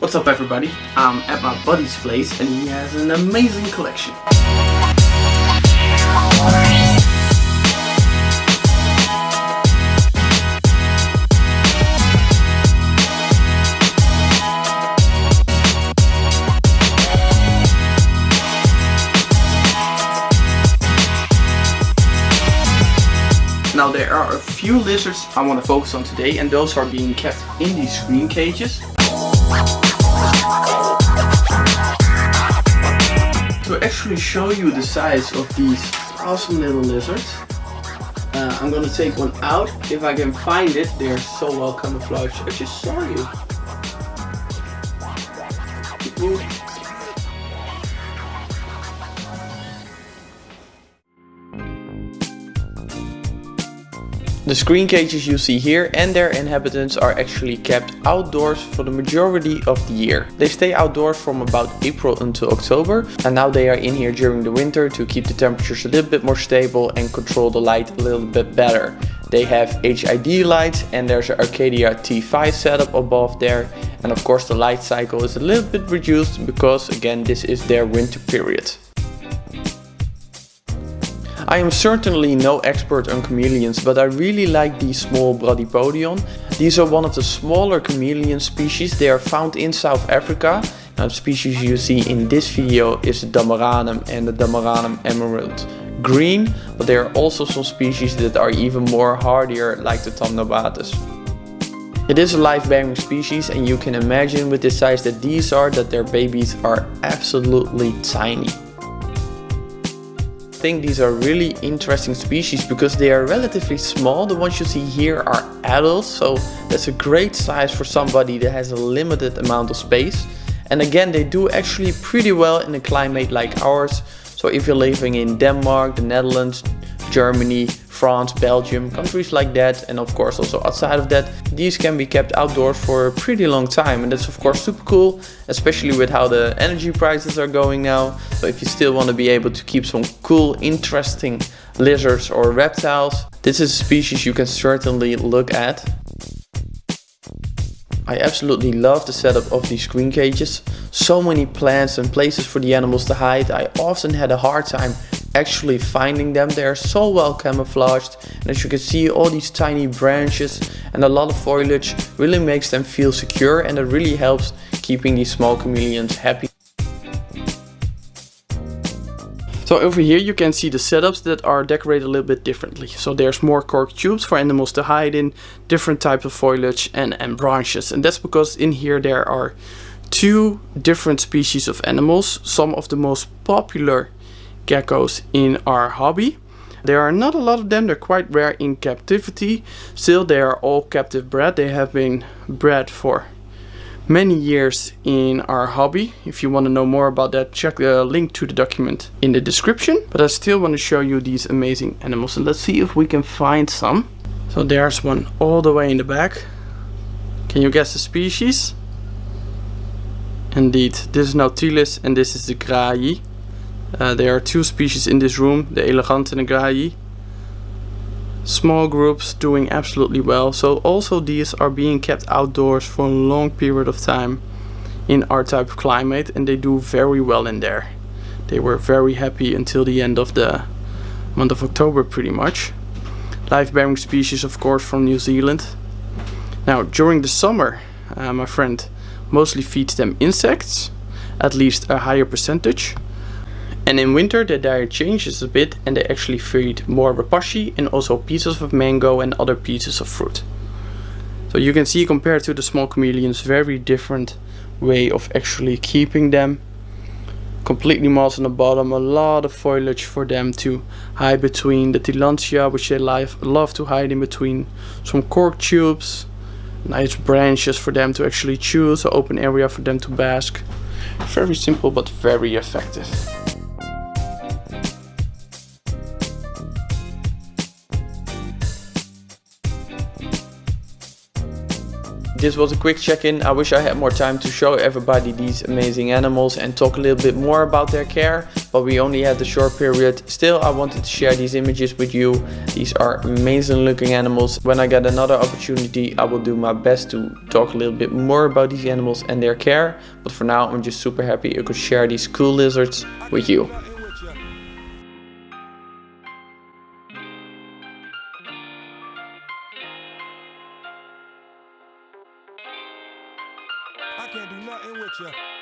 What's up everybody? I'm at my buddy's place and he has an amazing collection. Now there are a few lizards I want to focus on today, and those are being kept in these screen cages. To actually show you the size of these awesome little lizards, I'm gonna take one out. If I can find it, they're so well camouflaged. I just saw you. The screen cages you see here and their inhabitants are actually kept outdoors for the majority of the year. They stay outdoors from about April until October, and now they are in here during the winter to keep the temperatures a little bit more stable and control the light a little bit better. They have HID lights and there's an Arcadia T5 setup above there, and of course the light cycle is a little bit reduced because again this is their winter period. I am certainly no expert on chameleons, but I really like these small Bradypodion. These are one of the smaller chameleon species. They are found in South Africa. Now the species you see in this video is the Terrarium and the Terrarium emerald green, but there are also some species that are even more hardier, like the Naultinus. It is a live-bearing species, and you can imagine with the size that these are that their babies are absolutely tiny. I think these are really interesting species because they are relatively small. The ones you see here are adults, so that's a great size for somebody that has a limited amount of space. And again, they do actually pretty well in a climate like ours. So if you're living in Denmark, the Netherlands, Germany, France, Belgium, countries like that, and of course also outside of that, these can be kept outdoors for a pretty long time, and that's of course super cool, especially with how the energy prices are going now. So if you still want to be able to keep some cool, interesting lizards or reptiles, this is a species you can certainly look at. I absolutely love the setup of these screen cages. So many plants and places for the animals to hide. I often had a hard time actually finding them. They are so well camouflaged, and as you can see, all these tiny branches and a lot of foliage really makes them feel secure, and it really helps keeping these small chameleons happy. So over here you can see the setups that are decorated a little bit differently. So there's more cork tubes for animals to hide in, different types of foliage and branches, and that's because in here there are two different species of animals, some of the most popular geckos in our hobby. There are not a lot of them, they're quite rare in captivity. Still, they are all captive bred. They have been bred for many years in our hobby. If you want to know more about that, check the link to the document in the description. But I still want to show you these amazing animals, and let's see if we can find some. So there's one all the way in the back. Can you guess the species? Indeed, this is Naultinus and this is the Grayi. There are two species in this room, the elegant and the Grayi. Small groups doing absolutely well. So also these are being kept outdoors for a long period of time in our type of climate, and they do very well in there. They were very happy until the end of the month of October pretty much. Live-bearing species of course from New Zealand. Now during the summer my friend mostly feeds them insects, at least a higher percentage. And in winter their diet changes a bit and they actually feed more rapashi and also pieces of mango and other pieces of fruit. So you can see, compared to the small chameleons, very different way of actually keeping them. Completely moss on the bottom, a lot of foliage for them to hide between, the tillandsia which they love to hide in between, some cork tubes, nice branches for them to actually chew, so open area for them to bask. Very simple but very effective. This was a quick check-in. I wish I had more time to show everybody these amazing animals and talk a little bit more about their care, but we only had the short period. Still, I wanted to share these images with you. These are amazing looking animals. When I get another opportunity, I will do my best to talk a little bit more about these animals and their care, but for now I'm just super happy I could share these cool lizards with you. I can't do nothing with you.